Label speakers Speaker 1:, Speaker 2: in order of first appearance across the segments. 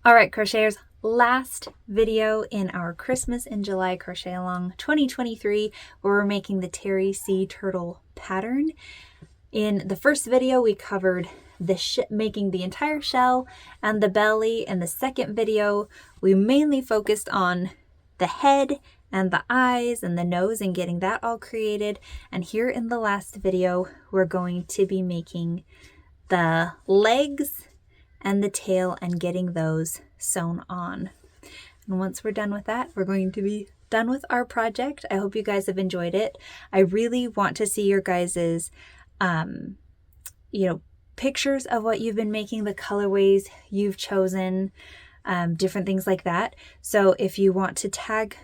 Speaker 1: All right, crocheters, last video in our Christmas in July crochet along 2023 where we're making the Terri sea turtle pattern. In the first video, we covered making the entire shell and the belly. In the second video, we mainly focused on the head and the eyes and the nose and getting that all created. And here in the last video, we're going to be making the legs and the tail and getting those sewn on. And once we're done with that, we're going to be done with our project. I hope you guys have enjoyed it. I really want to see your guys's pictures of what you've been making, the colorways you've chosen, different things like that. So if you want to tag,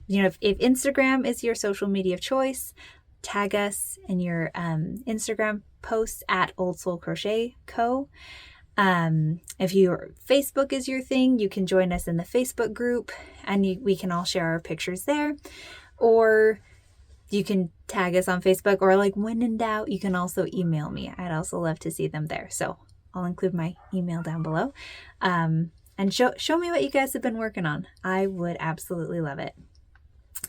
Speaker 1: if Instagram is your social media of choice, tag us in your Instagram posts at Old Soul Crochet Co. If your Facebook is your thing, you can join us in the Facebook group and we can all share our pictures there. Or you can tag us on Facebook, or like when in doubt, you can also email me. I'd also love to see them there. So I'll include my email down below. And show me what you guys have been working on. I would absolutely love it.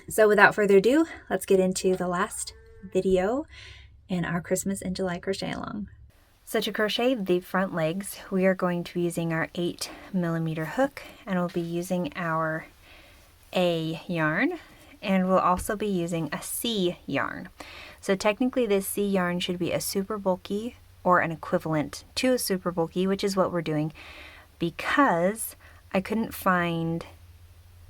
Speaker 1: So without further ado, let's get into the last video in our Christmas in July crochet along. So to crochet the front legs, we are going to be using our 8mm hook, and we'll be using our A yarn, and we'll also be using a C yarn. So technically this C yarn should be a super bulky or an equivalent to a super bulky, which is what we're doing because I couldn't find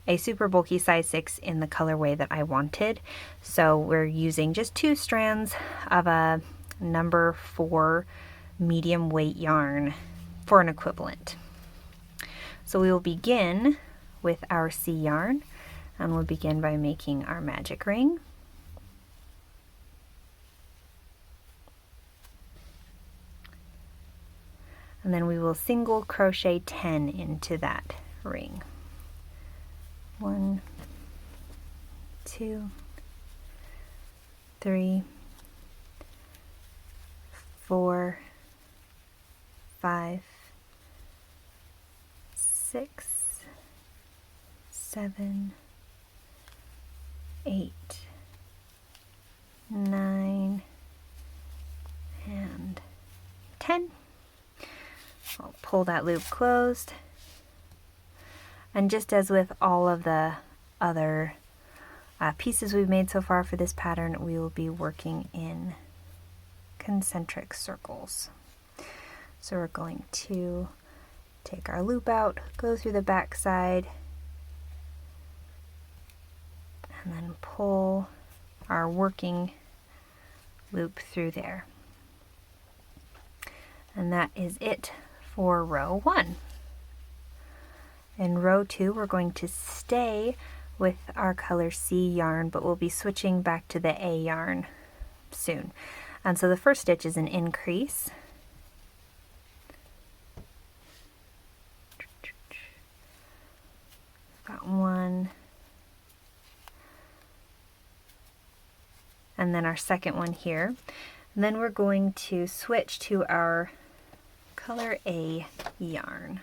Speaker 1: a super bulky size 6 in the colorway that I wanted. So we're using just 2 strands of a number 4 medium weight yarn for an equivalent. So we will begin with our C yarn, and we'll begin by making our magic ring. And then we will single crochet 10 into that ring. 1, 2, 3, 4, 5, 6, 7, 8, 9, and 10. I'll pull that loop closed. And just as with all of the other pieces we've made so far for this pattern, we will be working in concentric circles. So we're going to take our loop out, go through the back side, and then pull our working loop through there. And that is it for row 1. In row 2, we're going to stay with our color C yarn, but we'll be switching back to the A yarn soon. And so the first stitch is an increase. Got 1. And then our second one here. And then we're going to switch to our color A yarn.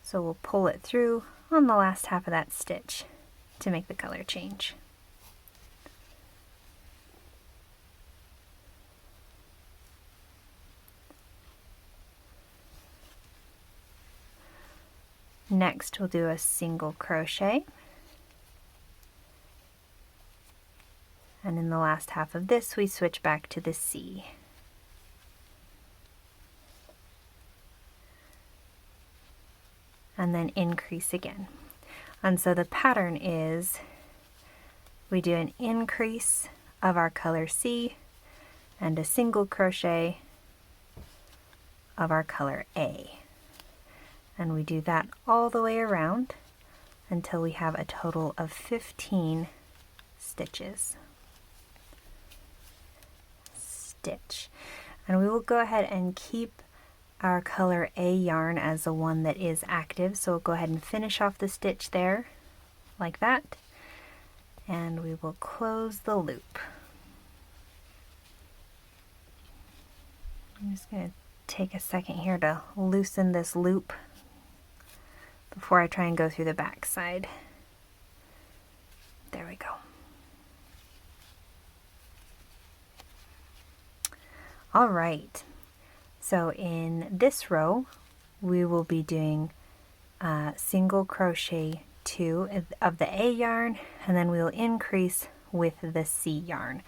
Speaker 1: So we'll pull it through on the last half of that stitch to make the color change. Next, we'll do a single crochet. And in the last half of this, we switch back to the C. And then increase again. And so the pattern is we do an increase of our color C and a single crochet of our color A. And we do that all the way around until we have a total of 15 stitches. And we will go ahead and keep our color A yarn as the one that is active, so we'll go ahead and finish off the stitch there like that, and we will close the loop. I'm just going to take a second here to loosen this loop before I try and go through the back side. There we go. All right, so in this row we will be doing single crochet 2 of the A yarn, and then we'll increase with the C yarn.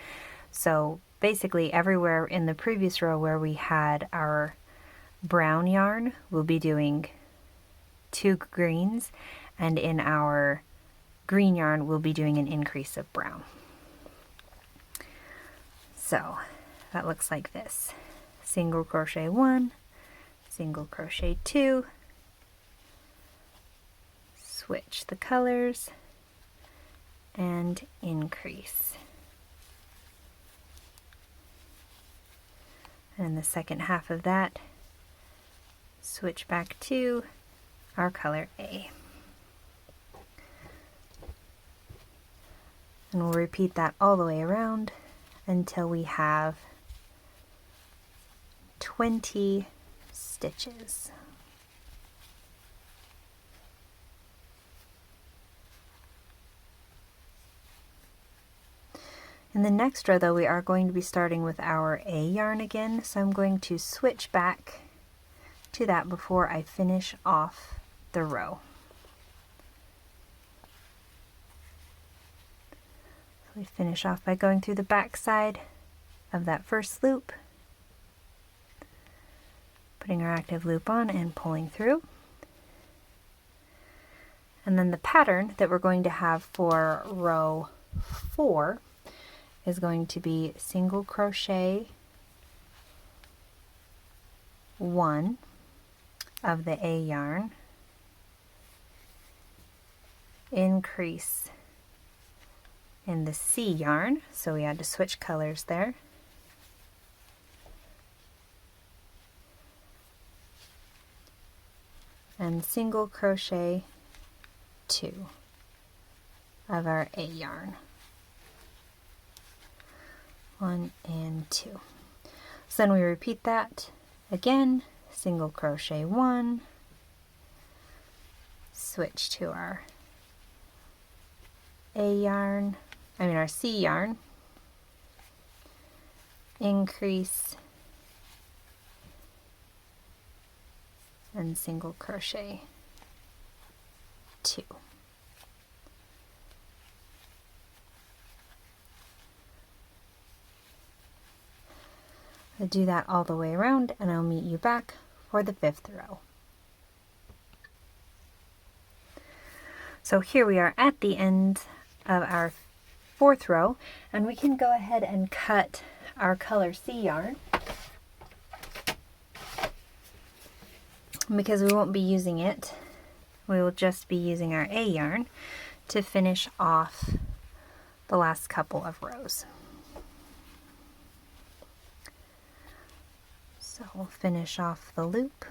Speaker 1: So basically everywhere in the previous row where we had our brown yarn, we'll be doing 2 greens, and in our green yarn we'll be doing an increase of brown. So that looks like this: single crochet 1, single crochet 2, switch the colors, and increase. And in the second half of that, switch back to our color A. And we'll repeat that all the way around until we have 20 stitches. In the next row though, we are going to be starting with our A yarn again, so I'm going to switch back to that before I finish off the row. So we finish off by going through the back side of that first loop, putting our active loop on and pulling through. And then the pattern that we're going to have for row 4 is going to be single crochet 1 of the A yarn, increase in the C yarn, so we had to switch colors there, and single crochet 2 of our A yarn, 1 and 2. So then we repeat that again, single crochet 1, switch to our our C yarn, increase, and single crochet 2. I'll do that all the way around, and I'll meet you back for the 5th row. So here we are at the end of our 4th row, and we can go ahead and cut our color C yarn, because we won't be using it. We will just be using our A yarn to finish off the last couple of rows. So we'll finish off the loop.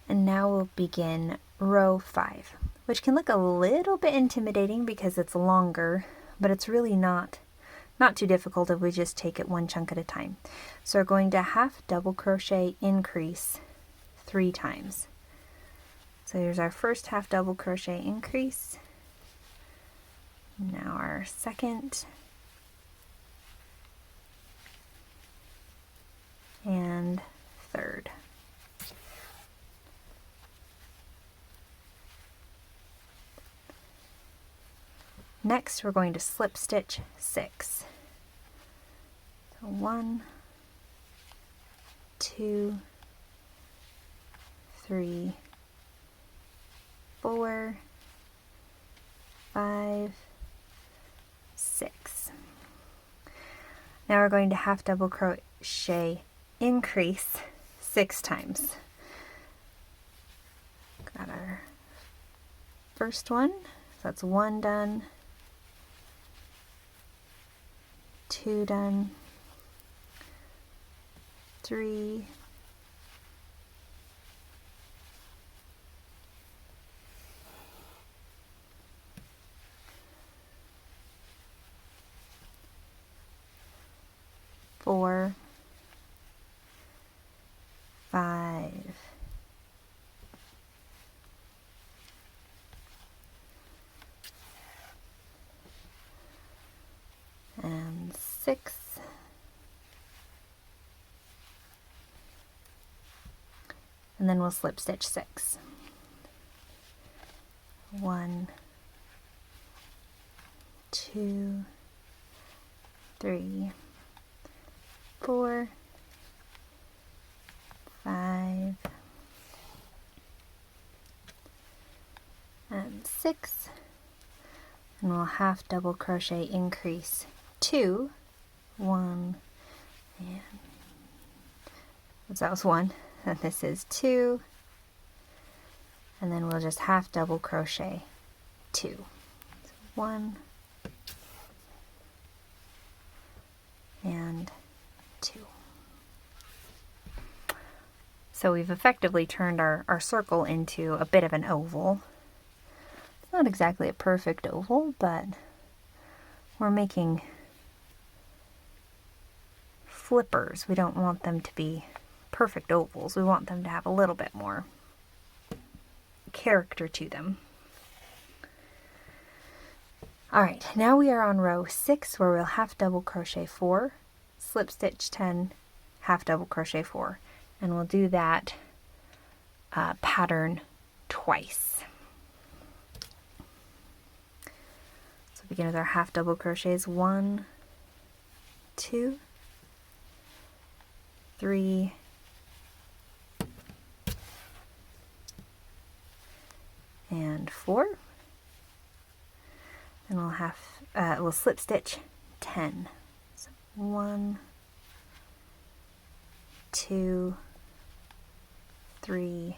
Speaker 1: And now we'll begin row 5, which can look a little bit intimidating because it's longer, but it's really not too difficult if we just take it one chunk at a time. So we're going to half double crochet increase 3 times. So here's our first half double crochet increase. Now our second, and third. Next, we're going to slip stitch 6. So 1, 2, 3, 4, 5, 6. Now we're going to half double crochet increase 6 times. Got our first one, so that's 1 done, 2 done, 3, 4, 4, 5, and 6, and then we'll slip stitch 6. 1, 2, 3, 4, 5, and 6, and we'll half double crochet increase 2, 1, and that was 1, and this is 2, and then we'll just half double crochet 2. So 1 and 2. So we've effectively turned our circle into a bit of an oval. It's not exactly a perfect oval, but we're making flippers. We don't want them to be perfect ovals. We want them to have a little bit more character to them. Alright, now we are on row 6 where we'll half double crochet 4, slip stitch 10, half double crochet 4, and we'll do that pattern twice. So begin with our half double crochets, 1, 2, 3, and 4, and we'll slip stitch 10. So 1, 2, 3,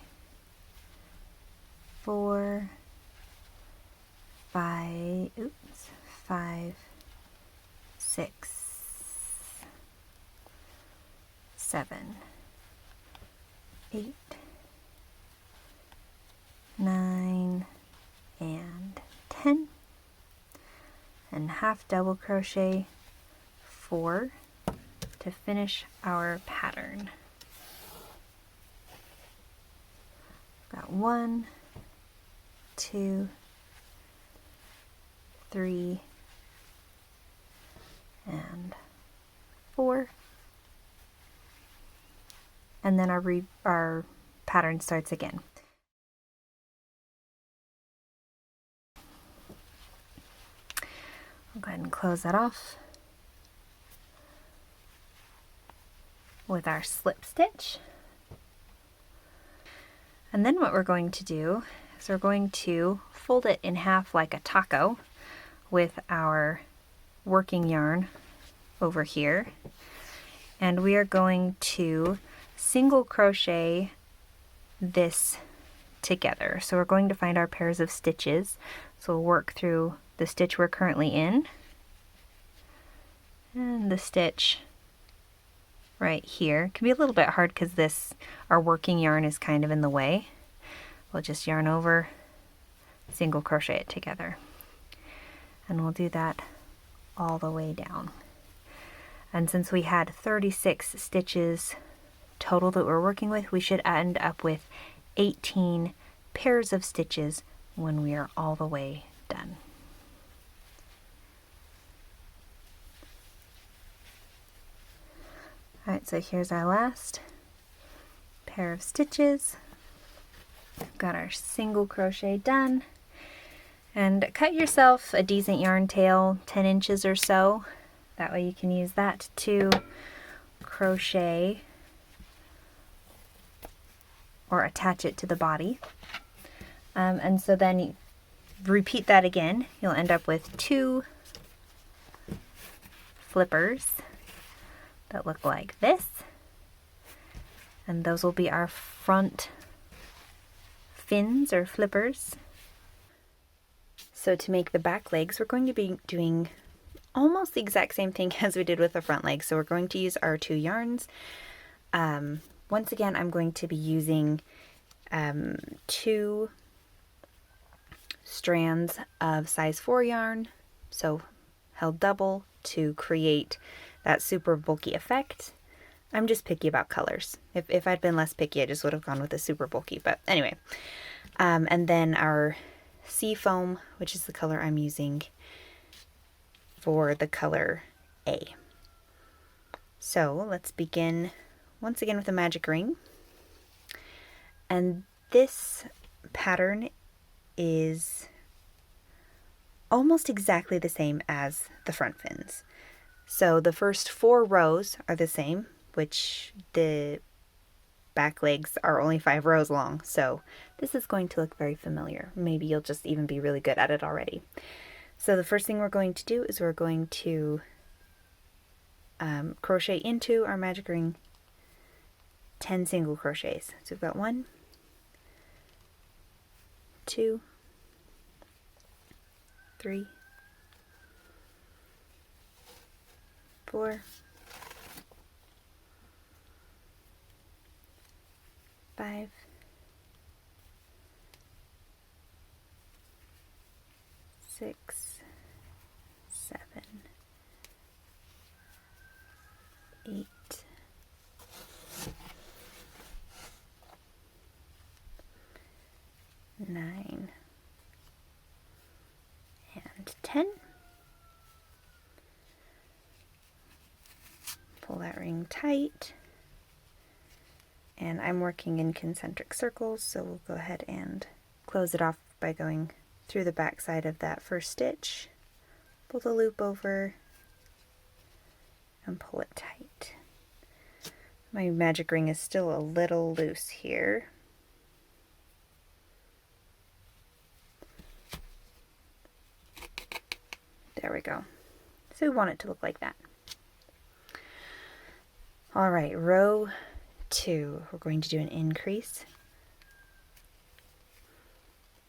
Speaker 1: 4, 5, 6, 7, 8, 9, and 10, and half double crochet 4 to finish our pattern. Got 1, 2, 3, and 4, and then our pattern starts again. I'll go ahead and close that off with our slip stitch. And then what we're going to do is we're going to fold it in half like a taco with our working yarn over here. And we are going to single crochet this together. So we're going to find our pairs of stitches. So we'll work through the stitch we're currently in and the stitch right here. It can be a little bit hard because our working yarn is kind of in the way. We'll just yarn over, single crochet it together, and we'll do that all the way down. And since we had 36 stitches total that we're working with, we should end up with 18 pairs of stitches when we are all the way done. Alright, so here's our last pair of stitches. We've got our single crochet done. And cut yourself a decent yarn tail, 10 inches or so. That way you can use that to crochet or attach it to the body. And so then you repeat that again. You'll end up with 2 flippers that look like this, and those will be our front fins or flippers. So to make the back legs, we're going to be doing almost the exact same thing as we did with the front legs. So we're going to use our 2 yarns. Once again, I'm going to be using 2 strands of size 4 yarn, so held double, to create that super bulky effect. I'm just picky about colors. If I'd been less picky, I just would have gone with the super bulky, but anyway. And then our sea foam, which is the color I'm using for the color A. So let's begin once again with a magic ring. And this pattern is almost exactly the same as the front fins. So the first 4 rows are the same, which the back legs are only 5 rows long. So this is going to look very familiar. Maybe you'll just even be really good at it already. So the first thing we're going to do is we're going to crochet into our magic ring 10 single crochets. So we've got 1, 2, 3, 4, 5, 6, 7, 8, 9, and 10. Pull that ring tight. And I'm working in concentric circles, so we'll go ahead and close it off by going through the back side of that first stitch, pull the loop over, and pull it tight. My magic ring is still a little loose here. There we go. So we want it to look like that. All right, row 2, we're going to do an increase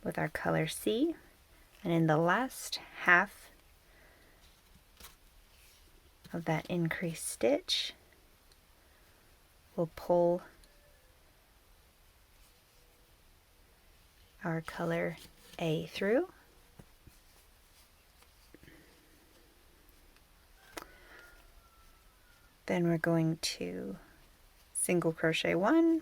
Speaker 1: with our color C, and in the last half of that increase stitch, we'll pull our color A through. Then we're going to single crochet 1,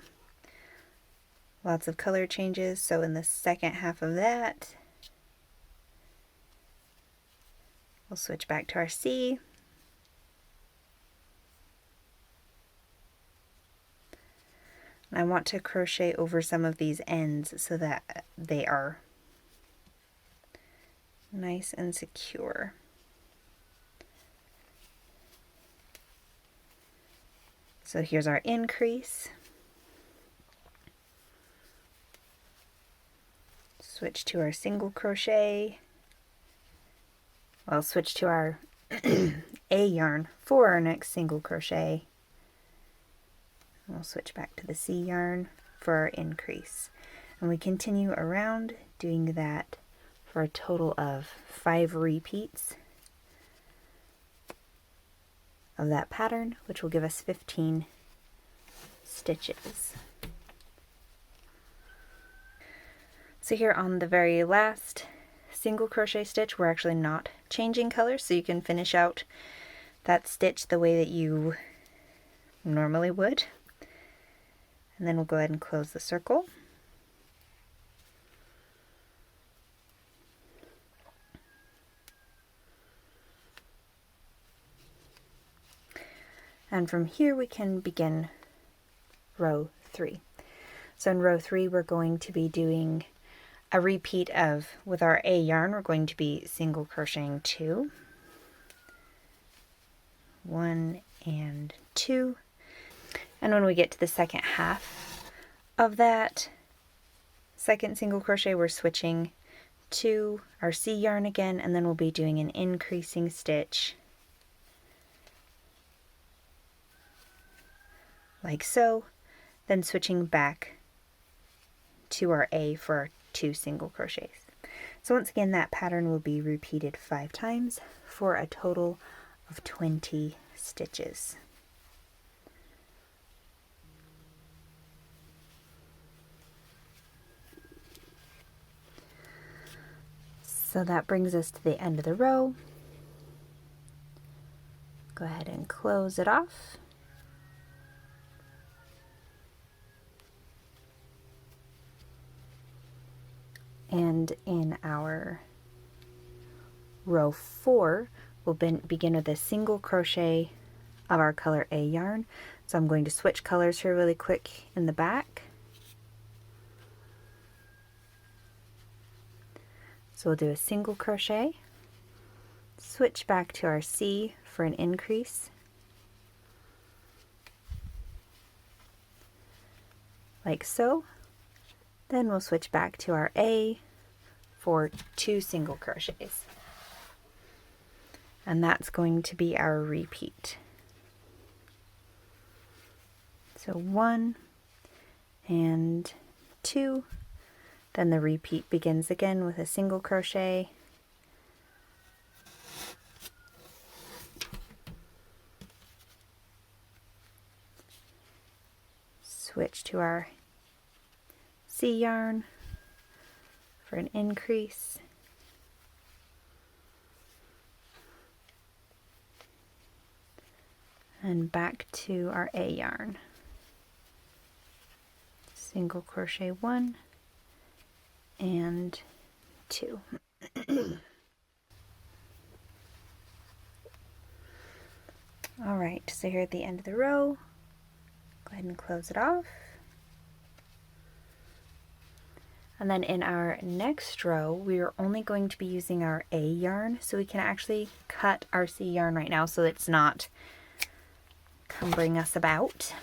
Speaker 1: lots of color changes, so in the second half of that, we'll switch back to our C, and I want to crochet over some of these ends so that they are nice and secure. So here's our increase. Switch to our single crochet. Well, switch to our A yarn for our next single crochet. We'll switch back to the C yarn for our increase. And we continue around doing that for a total of 5 repeats of that pattern, which will give us 15 stitches. So here on the very last single crochet stitch, we're actually not changing colors, so you can finish out that stitch the way that you normally would. And then we'll go ahead and close the circle. And from here we can begin row 3. So in row 3 we're going to be doing a repeat of, with our A yarn, we're going to be single crocheting 2, 1 and 2, and when we get to the second half of that second single crochet, we're switching to our C yarn again, and then we'll be doing an increasing stitch like so, then switching back to our A for our 2 single crochets. So once again, that pattern will be repeated 5 times for a total of 20 stitches. So that brings us to the end of the row. Go ahead and close it off. And in our row 4, we'll begin with a single crochet of our color A yarn. So I'm going to switch colors here really quick in the back. So we'll do a single crochet, switch back to our C for an increase, like so. Then we'll switch back to our A for 2 single crochets. And that's going to be our repeat. So 1 and 2. Then the repeat begins again with a single crochet, switch to our C yarn for an increase, and back to our A yarn. Single crochet 1 and 2. All right, so here at the end of the row, go ahead and close it off. And then in our next row, we are only going to be using our A yarn, so we can actually cut our C yarn right now so it's not cumbering us about.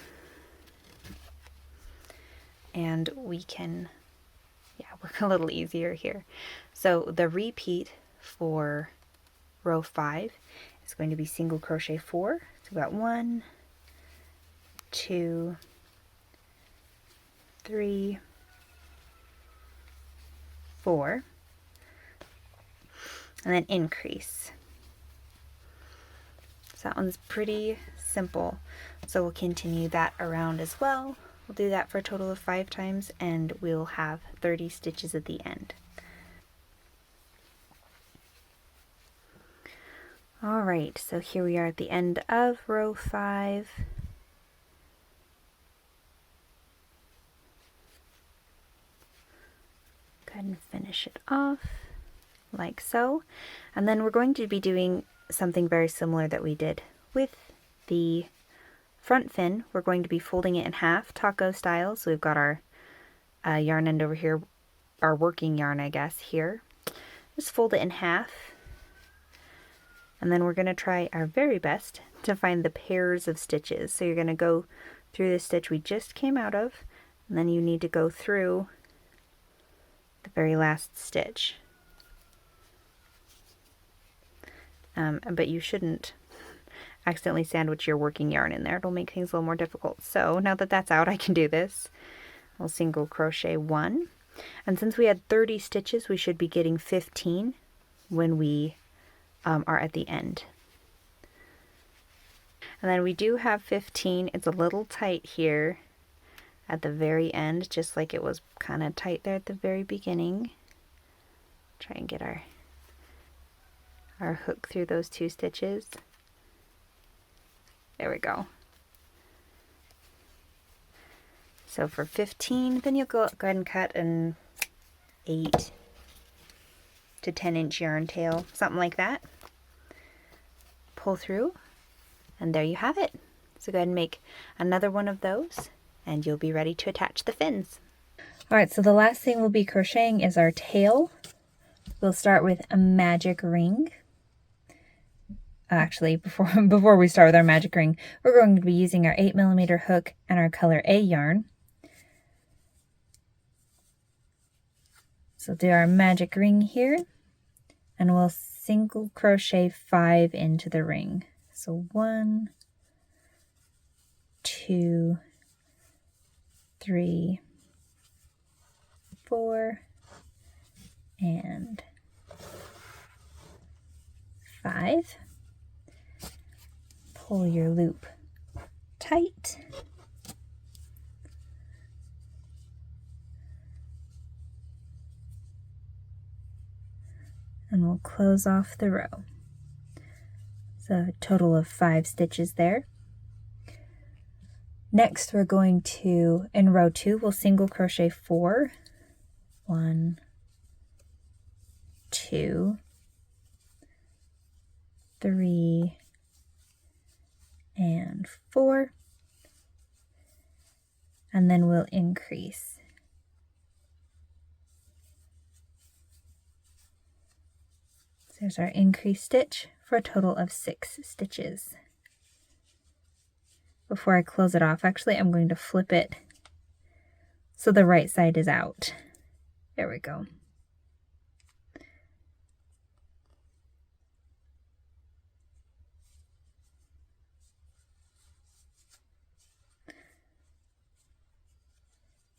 Speaker 1: And we can, work a little easier here. So the repeat for row 5 is going to be single crochet 4. So we've got 1, 2, 3, 4, and then increase. So that one's pretty simple. So we'll continue that around as well. We'll do that for a total of 5 times, and we'll have 30 stitches at the end. All right, so here we are at the end of row 5. Go ahead and finish it off like so. And then we're going to be doing something very similar that we did with the front fin. We're going to be folding it in half, taco style. So we've got our yarn end over here, our working yarn, I guess, here. Just fold it in half. And then we're going to try our very best to find the pairs of stitches. So you're going to go through the stitch we just came out of, and then you need to go through the very last stitch. But you shouldn't accidentally sandwich your working yarn in there. It'll make things a little more difficult. So now that that's out, I can do this. I'll single crochet 1. And since we had 30 stitches, we should be getting 15 when we are at the end. And then we do have 15. It's a little tight here at the very end, just like it was kind of tight there at the very beginning. Try and get our hook through those 2 stitches. There we go. So for 15, then you'll go ahead and cut an 8 to 10 inch yarn tail, something like that. Pull through, and there you have it. So go ahead and make another one of those, and you'll be ready to attach the fins. All right, so the last thing we'll be crocheting is our tail. We'll start with a magic ring. Actually, before we start with our magic ring, we're going to be using our 8mm hook and our color A yarn. So do our magic ring here, and we'll single crochet 5 into the ring. So 1, 2, 3, 4, and 5. Pull your loop tight. And we'll close off the row. So a total of 5 stitches there. Next, we're going to, in row 2, we'll single crochet 4. 1, 2, 3, and 4. And then we'll increase. So there's our increase stitch for a total of 6 stitches. Before I close it off, actually, I'm going to flip it so the right side is out. There we go.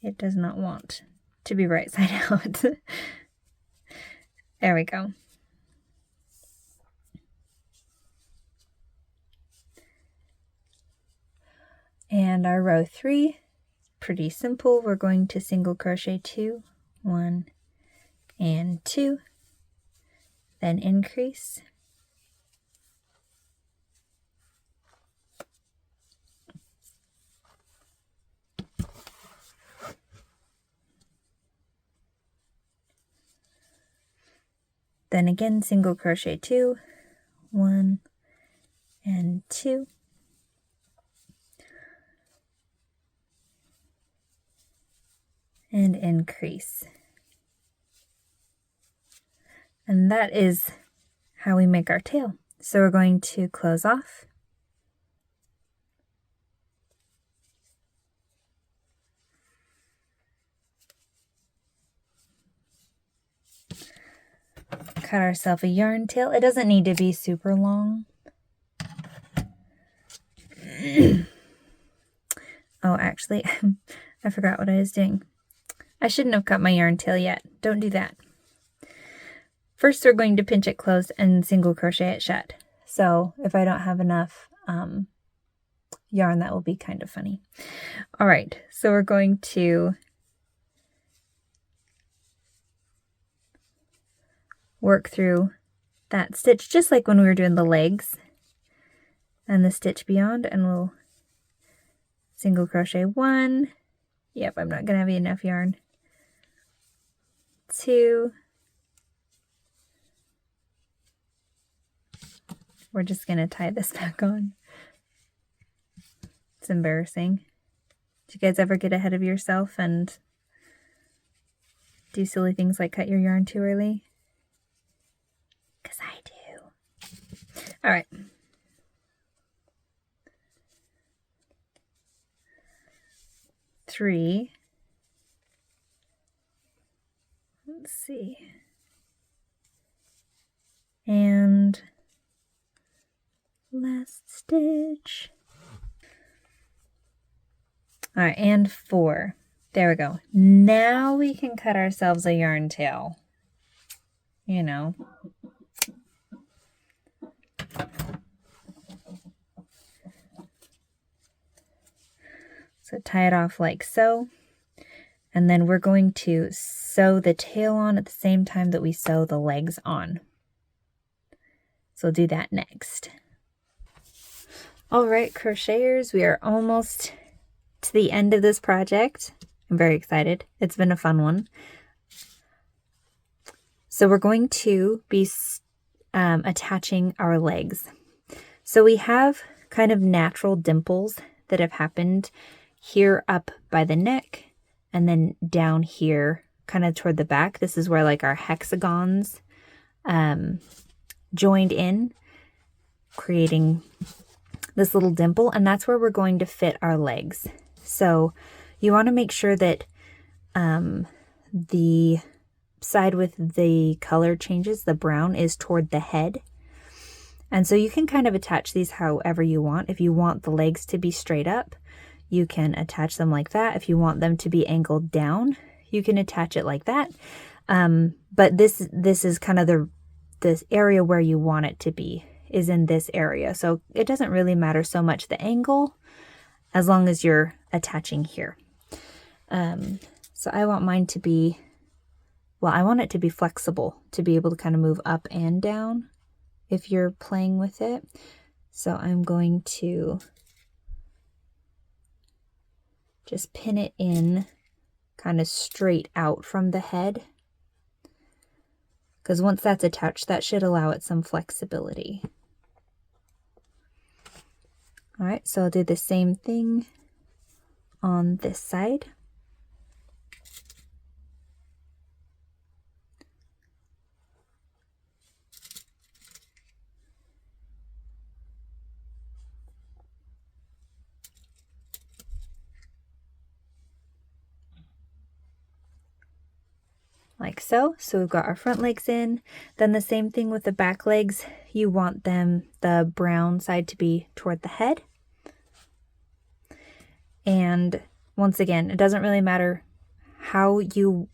Speaker 1: It does not want to be right side out. There we go. And our row 3, pretty simple. We're going to single crochet 2, 1, and 2, then increase. Then again, single crochet 2, 1, and 2. And increase. And that is how we make our tail. So we're going to close off. Cut ourselves a yarn tail. It doesn't need to be super long. Oh, actually, I forgot what I was doing. I shouldn't have cut my yarn tail yet. Don't do that. First, we're going to pinch it closed and single crochet it shut. So if I don't have enough yarn, that will be kind of funny. All right, so we're going to work through that stitch just like when we were doing the legs and the stitch beyond, and we'll single crochet 1. Yep, I'm not gonna have enough yarn. 2. We're just gonna tie this back on. It's embarrassing. Do you guys ever get ahead of yourself and do silly things like cut your yarn too early? Because I do. All right. Three. Let's see. And last stitch. All right, and 4. There we go. Now we can cut ourselves a yarn tail. You know. So tie it off like so. And then we're going to sew the tail on at the same time that we sew the legs on. So we'll do that next. All right, crocheters, we are almost to the end of this project. I'm very excited. It's been a fun one. So we're going to be attaching our legs. So we have kind of natural dimples that have happened here up by the neck and then down here kind of toward the back. This is where like our hexagons joined in, creating this little dimple, and that's where we're going to fit our legs. So you want to make sure that the side with the color changes, the brown, is toward the head. And so you can kind of attach these however you want. If you want the legs to be straight up, you can attach them like that. If you want them to be angled down, you can attach it like that. But this is kind of this area where you want it to be, is in this area. So it doesn't really matter so much the angle as long as you're attaching here. So I want mine to be, well, I want it to be flexible to be able to kind of move up and down. if you're playing with it. So I'm going to just pin it in kind of straight out from the head, because once that's attached, that should allow it some flexibility. All right, so I'll do the same thing on this side. Like so. So we've got our front legs in. Then the same thing with the back legs. You want them, the brown side, to be toward the head. And once again, it doesn't really matter how you,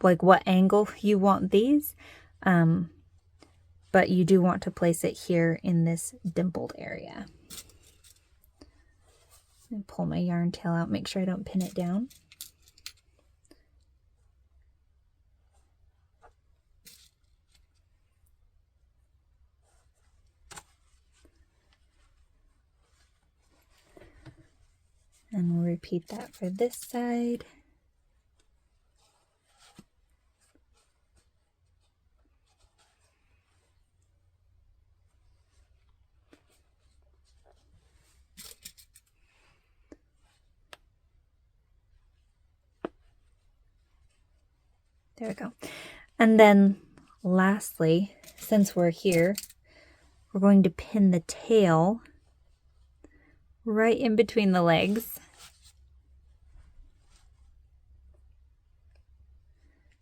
Speaker 1: like what angle you want these, but you do want to place it here in this dimpled area. And pull my yarn tail out, make sure I don't pin it down. And we'll repeat that for this side. There we go. And then lastly, since we're here, we're going to pin the tail right in between the legs.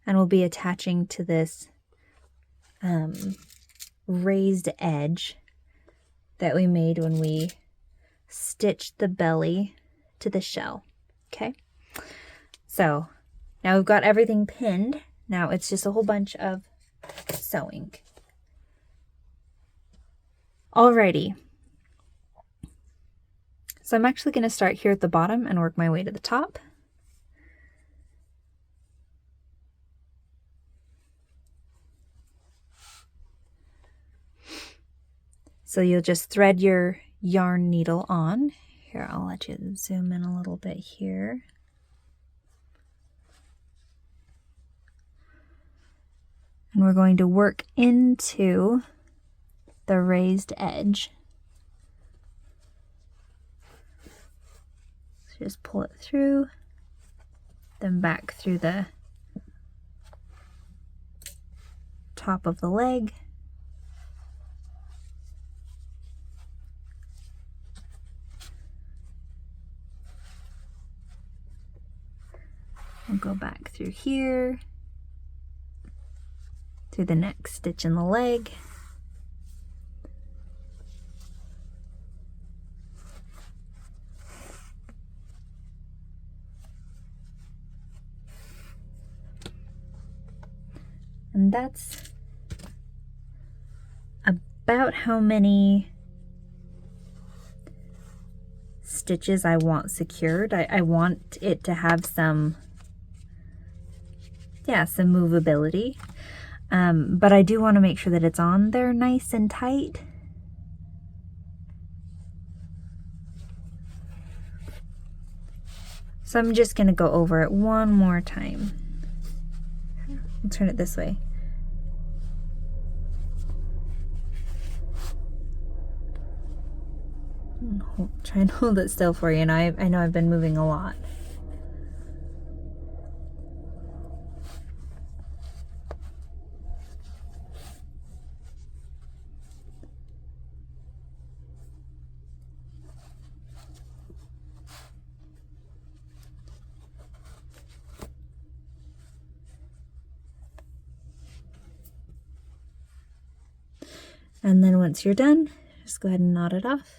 Speaker 1: And we'll be attaching to this raised edge that we made when we stitched the belly to the shell. Okay, so now we've got everything pinned. Now it's just a whole bunch of sewing. Alrighty. So I'm actually going to start here at the bottom and work my way to the top. So you'll just thread your yarn needle on. Here, I'll let you zoom in a little bit here. And we're going to work into the raised edge. So just pull it through, then back through the top of the leg. We'll go back through here, through the next stitch in the leg. And that's about how many stitches I want secured. I want it to have some movability. But I do want to make sure that it's on there nice and tight. So I'm just going to go over it one more time. I'll turn it this way. Try and hold it still for you. And I know I've been moving a lot. And then once you're done, just go ahead and knot it off.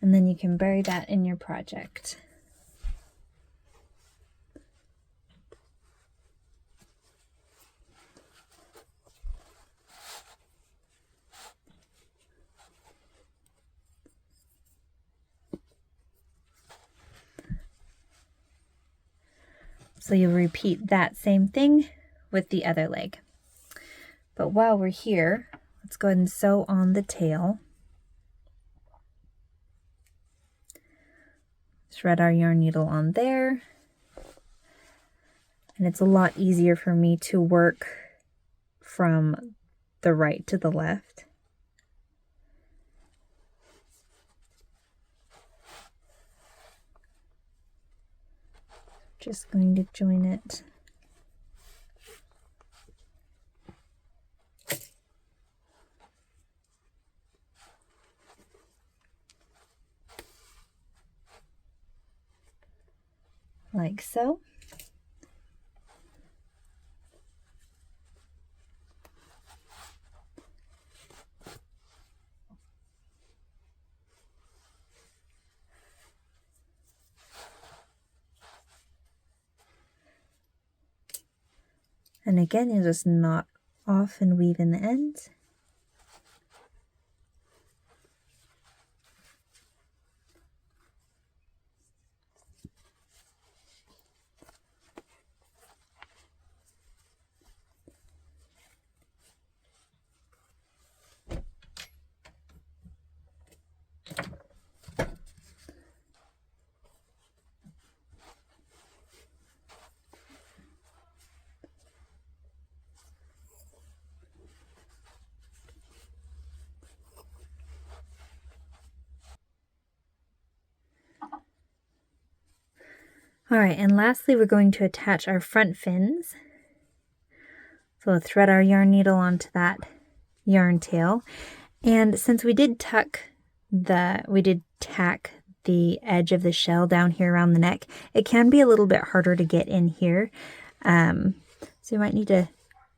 Speaker 1: And then you can bury that in your project. So you'll repeat that same thing with the other leg. But while we're here, let's go ahead and sew on the tail. Thread our yarn needle on there. And it's a lot easier for me to work from the right to the left. Just going to join it. Like so. And again, you just knot off and weave in the ends. All right, and lastly, we're going to attach our front fins. So we'll thread our yarn needle onto that yarn tail. And since we did tack the edge of the shell down here around the neck, it can be a little bit harder to get in here. So you might need to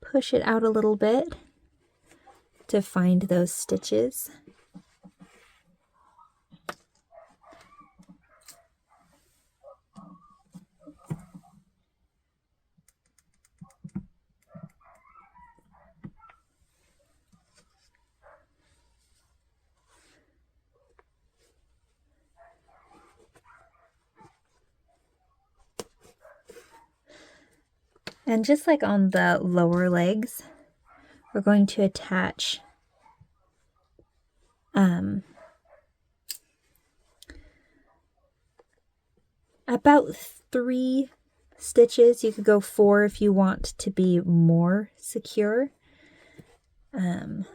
Speaker 1: push it out a little bit to find those stitches. And just like on the lower legs, we're going to attach about 3 stitches. You could go 4 if you want to be more secure. But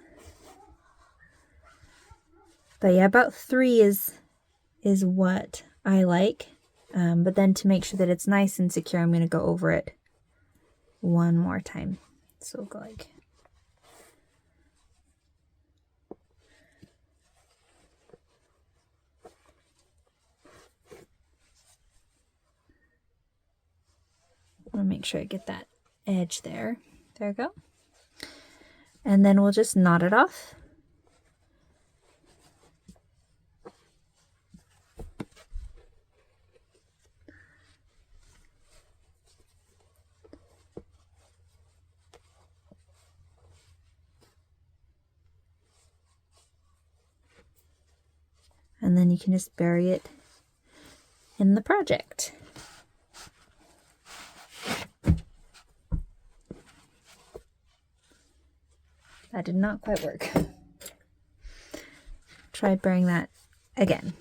Speaker 1: yeah, about 3 is what I like. But then to make sure that it's nice and secure, I'm going to go over it one more time. So we'll go like I'll make sure I get that edge there. There we go. And then we'll just knot it off. And then you can just bury it in the project. That did not quite work. Try burying that again.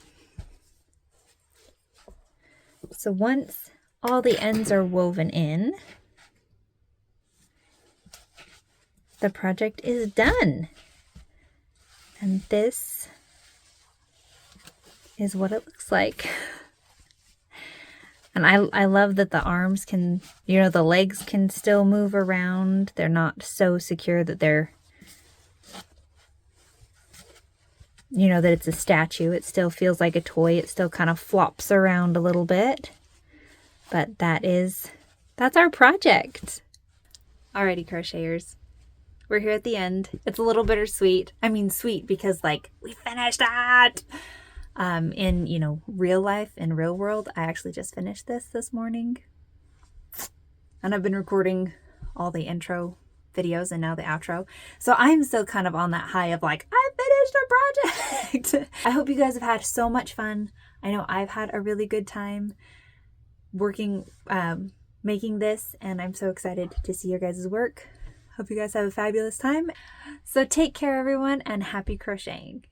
Speaker 1: So once all the ends are woven in, the project is done. And this is what it looks like. And I love that the arms can, the legs can still move around. They're not so secure that they're, that it's a statue. It still feels like a toy. It still kind of flops around a little bit. But that's our project. Alrighty, crocheters. We're here at the end. It's a little bittersweet. I mean, sweet because we finished that. In real life, in real world, I actually just finished this morning, and I've been recording all the intro videos and now the outro, so I'm still kind of on that high of I finished a project. I hope you guys have had so much fun. I know I've had a really good time working, making this, and I'm so excited to see your guys' work. Hope you guys have a fabulous time. So take care, everyone, and happy crocheting.